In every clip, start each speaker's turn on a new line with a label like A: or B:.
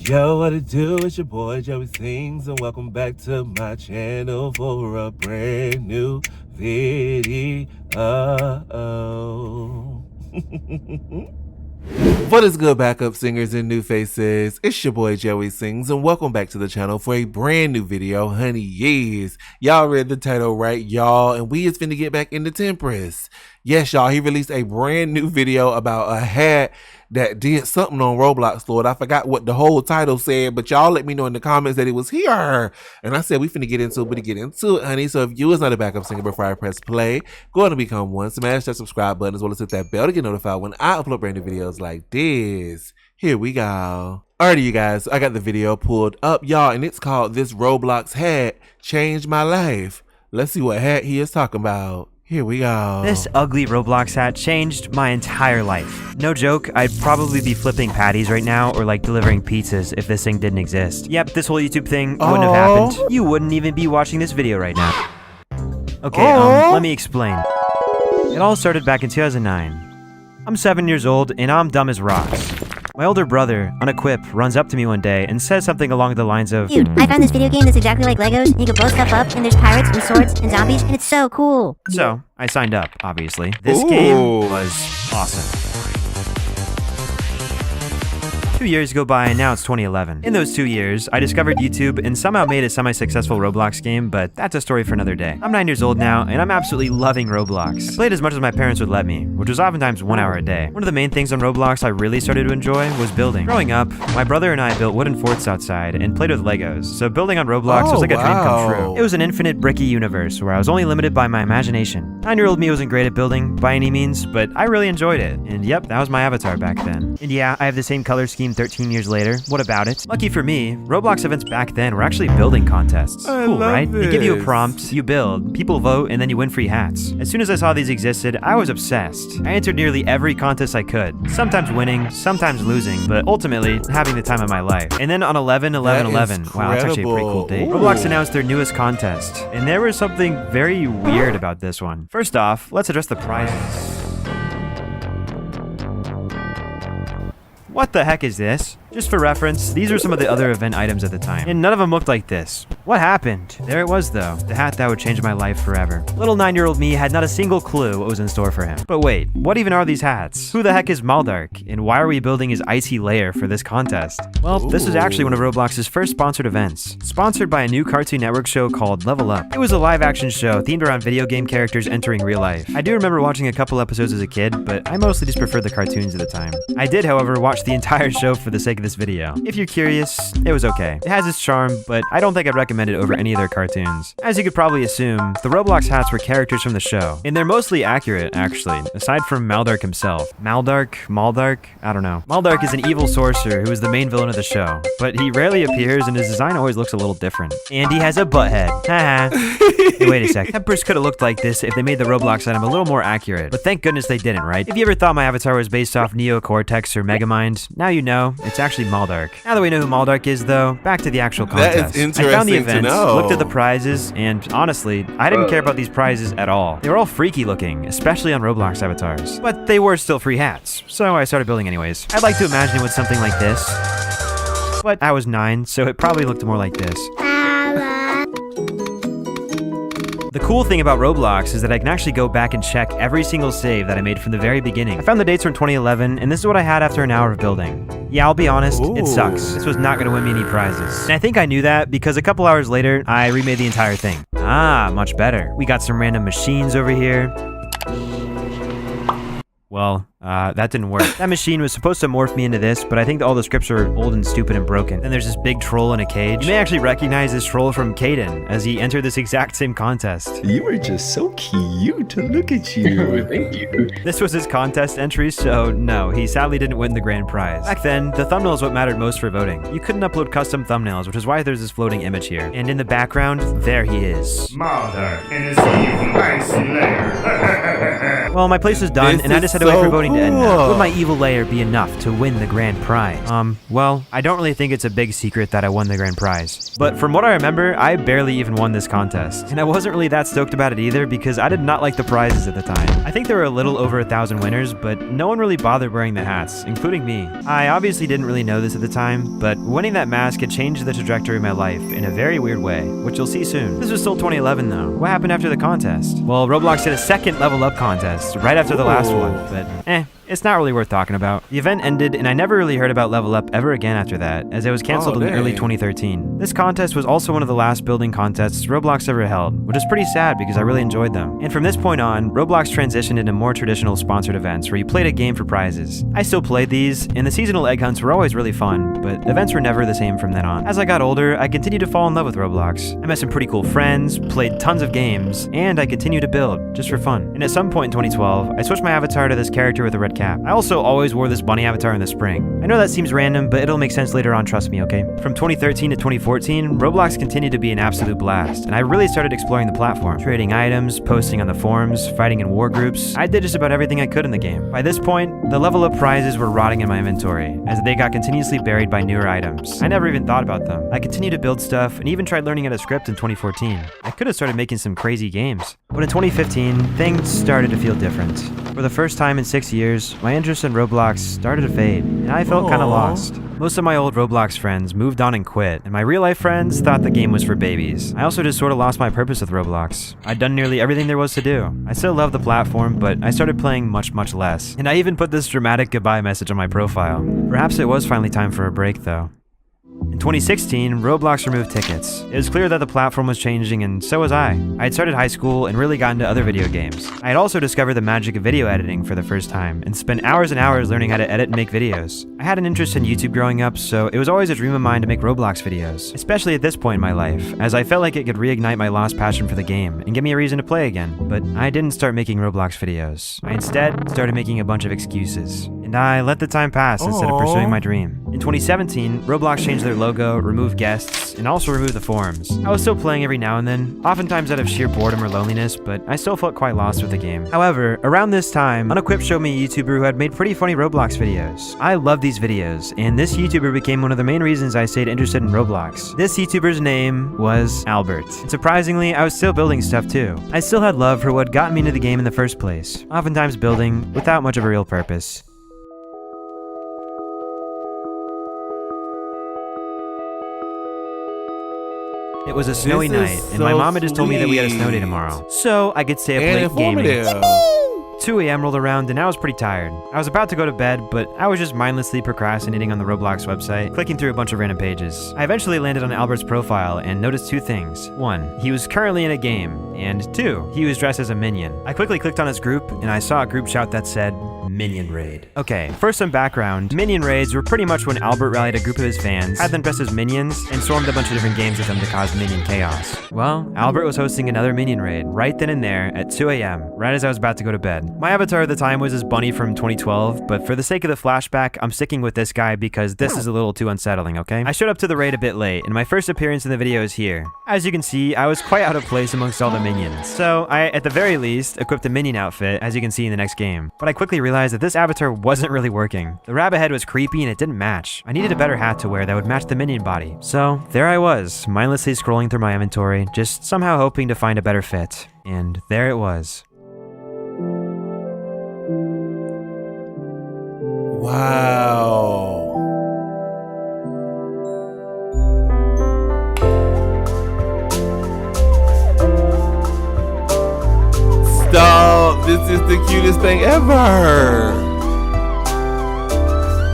A: Yo, what it do? It's your boy Joey Sings, and welcome back to my channel for a brand new video. What is good, backup singers and new faces? It's your boy Joey Sings, and welcome back to the channel for a brand new video, honey. Yes, y'all read the title right, y'all, and we is finna get back into Temprist. Yes, y'all, he released a brand new video about a hat that did something on Roblox, Lord. I forgot what the whole title said, but y'all let me know in the comments that it was here. And I said we finna get into it, but to get into it, honey. So if you is not a backup singer before I press play, go ahead and become one. Smash that subscribe button as well as hit that bell to get notified when I upload brand new videos like this. Here we go. Alrighty, you guys, I got the video pulled up, y'all, and it's called This Roblox Hat Changed My Life. Let's see what hat he is talking about. Here we go.
B: This ugly Roblox hat changed my entire life. No joke, I'd probably be flipping patties right now or like delivering pizzas if this thing didn't exist. Yep, this whole YouTube thing wouldn't have happened. You wouldn't even be watching this video right now. Okay, let me explain. It all started back in 2009. I'm 7 years old and I'm dumb as rocks. My older brother, unequipped, runs up to me one day and says something along the lines of,
C: "Dude, I found this video game that's exactly like Legos, and you can blow stuff up, and there's pirates and swords and zombies, and it's so cool."
B: So, I signed up, obviously. This game was awesome. 2 years go by and now it's 2011. In those 2 years, I discovered YouTube and somehow made a semi-successful Roblox game, but that's a story for another day. I'm 9 years old now and I'm absolutely loving Roblox. I played as much as my parents would let me, which was oftentimes 1 hour a day. One of the main things on Roblox I really started to enjoy was building. Growing up, my brother and I built wooden forts outside and played with Legos, so building on Roblox was like a dream come true. It was an infinite bricky universe where I was only limited by my imagination. 9-year-old me wasn't great at building by any means, but I really enjoyed it. And yep, that was my avatar back then. And yeah, I have the same color scheme 13 years later. What about it? Lucky for me, Roblox events back then were actually building contests. Cool, right? They give you a prompt, you build, people vote, and then you win free hats. As soon as I saw these existed, I was obsessed. I entered nearly every contest I could, sometimes winning, sometimes losing, but ultimately having the time of my life. And then on 11/11/11, wow, that's actually a pretty cool date, Roblox announced their newest contest, and there was something very weird about this one. First off, let's address the prizes. What the heck is this? Just for reference, these are some of the other event items at the time, and none of them looked like this. What happened? There it was though, the hat that would change my life forever. Little 9-year-old me had not a single clue what was in store for him. But wait, what even are these hats? Who the heck is Maldark, and why are we building his icy lair for this contest? Well, this was actually one of Roblox's first sponsored events, sponsored by a new Cartoon Network show called Level Up. It was a live action show themed around video game characters entering real life. I do remember watching a couple episodes as a kid, but I mostly just preferred the cartoons at the time. I did, however, watch the entire show for the sake of this video. If you're curious, it was okay. It has its charm, but I don't think I'd recommend it over any of their cartoons. As you could probably assume, the Roblox hats were characters from the show, and they're mostly accurate, actually, aside from Maldark himself. Maldark? I don't know. Maldark is an evil sorcerer who is the main villain of the show, but he rarely appears and his design always looks a little different. And he has a butt head. Haha. Hey, wait a sec. Temprist could have looked like this if they made the Roblox item a little more accurate, but thank goodness they didn't, right? If you ever thought my avatar was based off Neo Cortex or Megamind, now you know, it's actually Maldark. Now that we know who Maldark is, though, back to the actual contest.
A: That is interesting.
B: I found the event,
A: to know.
B: looked at the prizes, and honestly, I didn't care about these prizes at all. They were all freaky looking, especially on Roblox avatars. But they were still free hats, so I started building anyways. I'd like to imagine it was something like this, but I was 9, so it probably looked more like this. The cool thing about Roblox is that I can actually go back and check every single save that I made from the very beginning. I found the dates from 2011, and this is what I had after an hour of building. Yeah, I'll be honest, it sucks. This was not going to win me any prizes. And I think I knew that because a couple hours later, I remade the entire thing. Ah, much better. We got some random machines over here. Well, that didn't work. That machine was supposed to morph me into this, but I think all the scripts are old and stupid and broken. Then there's this big troll in a cage. You may actually recognize this troll from Caden, as he entered this exact same contest.
D: You are just so cute. Look at you. Thank you.
B: This was his contest entry, so no, he sadly didn't win the grand prize. Back then, the thumbnail is what mattered most for voting. You couldn't upload custom thumbnails, which is why there's this floating image here. And in the background, there he is.
E: Maldark in his evil icy lair.
B: Well, my place was done, and I just had to wait for voting to end now? Would my evil lair be enough to win the grand prize? Well, I don't really think it's a big secret that I won the grand prize. But from what I remember, I barely even won this contest. And I wasn't really that stoked about it either because I did not like the prizes at the time. I think there were a little over 1,000 winners, but no one really bothered wearing the hats, including me. I obviously didn't really know this at the time, but winning that mask had changed the trajectory of my life in a very weird way, which you'll see soon. This was still 2011 though. What happened after the contest? Well, Roblox did a second level up contest right after the last one, but it's not really worth talking about. The event ended, and I never really heard about Level Up ever again after that, as it was canceled in early 2013. This contest was also one of the last building contests Roblox ever held, which is pretty sad because I really enjoyed them. And from this point on, Roblox transitioned into more traditional sponsored events where you played a game for prizes. I still played these, and the seasonal egg hunts were always really fun, but events were never the same from then on. As I got older, I continued to fall in love with Roblox. I met some pretty cool friends, played tons of games, and I continued to build, just for fun. And at some point in 2012, I switched my avatar to this character with a red cap. I also always wore this bunny avatar in the spring. I know that seems random, but it'll make sense later on, trust me, okay? From 2013 to 2014, Roblox continued to be an absolute blast, and I really started exploring the platform, trading items, posting on the forums, fighting in war groups. I did just about everything I could in the game. By this point, the level up prizes were rotting in my inventory, as they got continuously buried by newer items. I never even thought about them. I continued to build stuff, and even tried learning how to script in 2014. I could have started making some crazy games. But in 2015, things started to feel different. For the first time in 6 years, my interest in Roblox started to fade, and I felt kind of lost. Most of my old Roblox friends moved on and quit, and my real-life friends thought the game was for babies. I also just sort of lost my purpose with Roblox. I'd done nearly everything there was to do. I still love the platform, but I started playing much less. And I even put this dramatic goodbye message on my profile. Perhaps it was finally time for a break, though. In 2016, Roblox removed tickets. It was clear that the platform was changing, and so was I. I had started high school and really got into other video games. I had also discovered the magic of video editing for the first time, and spent hours and hours learning how to edit and make videos. I had an interest in YouTube growing up, so it was always a dream of mine to make Roblox videos, especially at this point in my life, as I felt like it could reignite my lost passion for the game and give me a reason to play again. But I didn't start making Roblox videos. I instead started making a bunch of excuses. And I let the time pass instead of pursuing my dream. In 2017, Roblox changed their logo, removed guests, and also removed the forums. I was still playing every now and then, oftentimes out of sheer boredom or loneliness, but I still felt quite lost with the game. However, around this time, Unequipped showed me a YouTuber who had made pretty funny Roblox videos. I loved these videos, and this YouTuber became one of the main reasons I stayed interested in Roblox. This YouTuber's name was Albert. And surprisingly, I was still building stuff too. I still had love for what got me into the game in the first place, oftentimes building without much of a real purpose. It was a snowy night, and my mom had just told me that we had a snow day tomorrow, so I could stay up late gaming. 2 a.m. rolled around and I was pretty tired. I was about to go to bed, but I was just mindlessly procrastinating on the Roblox website, clicking through a bunch of random pages. I eventually landed on Albert's profile and noticed two things. 1, he was currently in a game, and 2, he was dressed as a minion. I quickly clicked on his group, and I saw a group shout that said, Minion Raid. Okay, first some background. Minion Raids were pretty much when Albert rallied a group of his fans, had them dressed as minions, and stormed a bunch of different games with them to cause minion chaos. Well, Albert was hosting another Minion Raid right then and there at 2 a.m., right as I was about to go to bed. My avatar at the time was his bunny from 2012, but for the sake of the flashback, I'm sticking with this guy because this is a little too unsettling, okay? I showed up to the raid a bit late, and my first appearance in the video is here. As you can see, I was quite out of place amongst all the minions, so I, at the very least, equipped a minion outfit, as you can see in the next game. But I quickly realized that this avatar wasn't really working. The rabbit head was creepy and it didn't match. I needed a better hat to wear that would match the minion body. So there I was, mindlessly scrolling through my inventory, just somehow hoping to find a better fit. And there it was.
A: Wow. Stop. This is the cutest thing ever.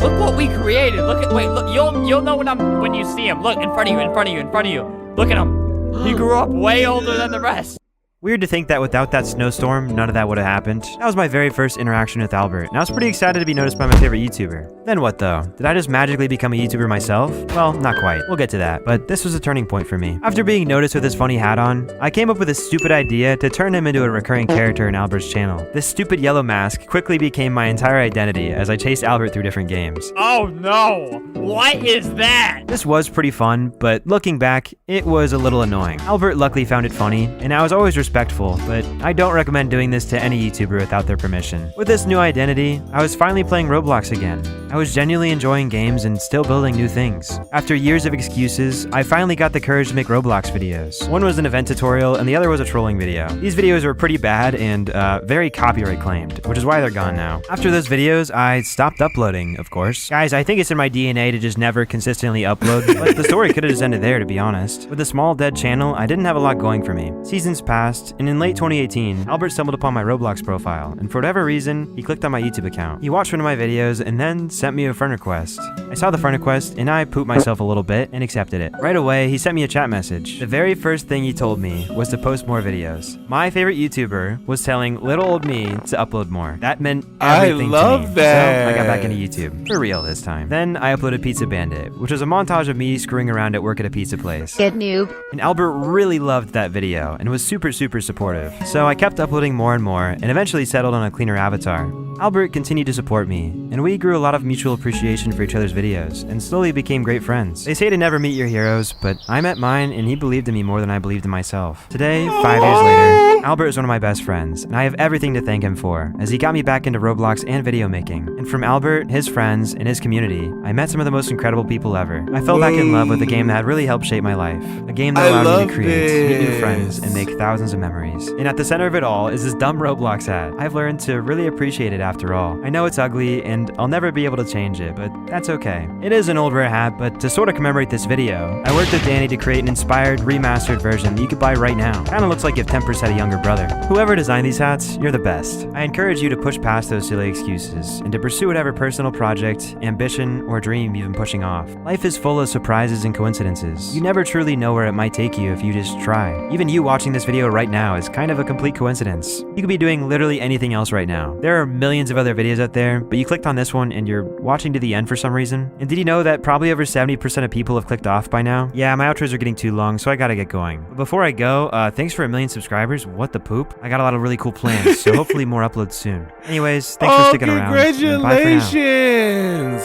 E: Look what we created. Look at, wait, look, you'll know when you see him. Look, in front of you, in front of you, in front of you. Look at him. He grew up way older than the rest.
B: Weird to think that without that snowstorm, none of that would have happened. That was my very first interaction with Albert, and I was pretty excited to be noticed by my favorite YouTuber. Then what though? Did I just magically become a YouTuber myself? Well, not quite. We'll get to that, but this was a turning point for me. After being noticed with his funny hat on, I came up with a stupid idea to turn him into a recurring character in Albert's channel. This stupid yellow mask quickly became my entire identity as I chased Albert through different games.
E: Oh no! What is that?
B: This was pretty fun, but looking back, it was a little annoying. Albert luckily found it funny, and I was always respectful, but I don't recommend doing this to any YouTuber without their permission. With this new identity, I was finally playing Roblox again. I was genuinely enjoying games and still building new things. After years of excuses, I finally got the courage to make Roblox videos. One was an event tutorial and the other was a trolling video. These videos were pretty bad and very copyright claimed, which is why they're gone now. After those videos, I stopped uploading, of course. Guys, I think it's in my DNA to just never consistently upload, but the story could have just ended there, to be honest. With a small dead channel, I didn't have a lot going for me. Seasons passed, and in late 2018, Albert stumbled upon my Roblox profile, and for whatever reason, he clicked on my YouTube account. He watched one of my videos and then sent me a friend request. I saw the friend request, and I pooped myself a little bit and accepted it. Right away, he sent me a chat message. The very first thing he told me was to post more videos. My favorite YouTuber was telling little old me to upload more. That meant everything to me.
A: I love that.
B: So I got back into YouTube. For real this time. Then I uploaded Pizza Bandit, which was a montage of me screwing around at work at a pizza place.
C: Good noob.
B: And Albert really loved that video and was super supportive. So I kept uploading more and more and eventually settled on a cleaner avatar. Albert continued to support me, and we grew a lot of mutual appreciation for each other's videos and slowly became great friends. They say to never meet your heroes, but I met mine and he believed in me more than I believed in myself. Today, 5 years later, Albert is one of my best friends, and I have everything to thank him for, as he got me back into Roblox and video making. And from Albert, his friends, and his community, I met some of the most incredible people ever. I fell back in love with a game that really helped shape my life. A game that allowed me to create, meet new friends, and make thousands of memories. And at the center of it all is this dumb Roblox hat. I've learned to really appreciate it after all. I know it's ugly, and I'll never be able to change it, but that's okay. It is an old rare hat, but to sort of commemorate this video, I worked with Danny to create an inspired, remastered version that you could buy right now. Kinda looks like if Temprist had a younger brother. Whoever designed these hats, you're the best. I encourage you to push past those silly excuses, and to pursue whatever personal project, ambition, or dream you've been pushing off. Life is full of surprises and coincidences. You never truly know where it might take you if you just try. Even you watching this video right now is kind of a complete coincidence. You could be doing literally anything else right now. There are millions of other videos out there, but you clicked on this one and you're watching to the end for some reason. And did you know that probably over 70% of people have clicked off by now? Yeah, my outros are getting too long, so I gotta get going. But before I go, thanks for 1 million subscribers. What the poop? I got a lot of really cool plans, so hopefully more uploads soon. Anyways, thanks for sticking around.
A: Congratulations!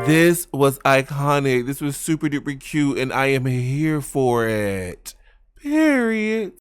A: This was iconic. This was super duper cute, and I am here for it. Period.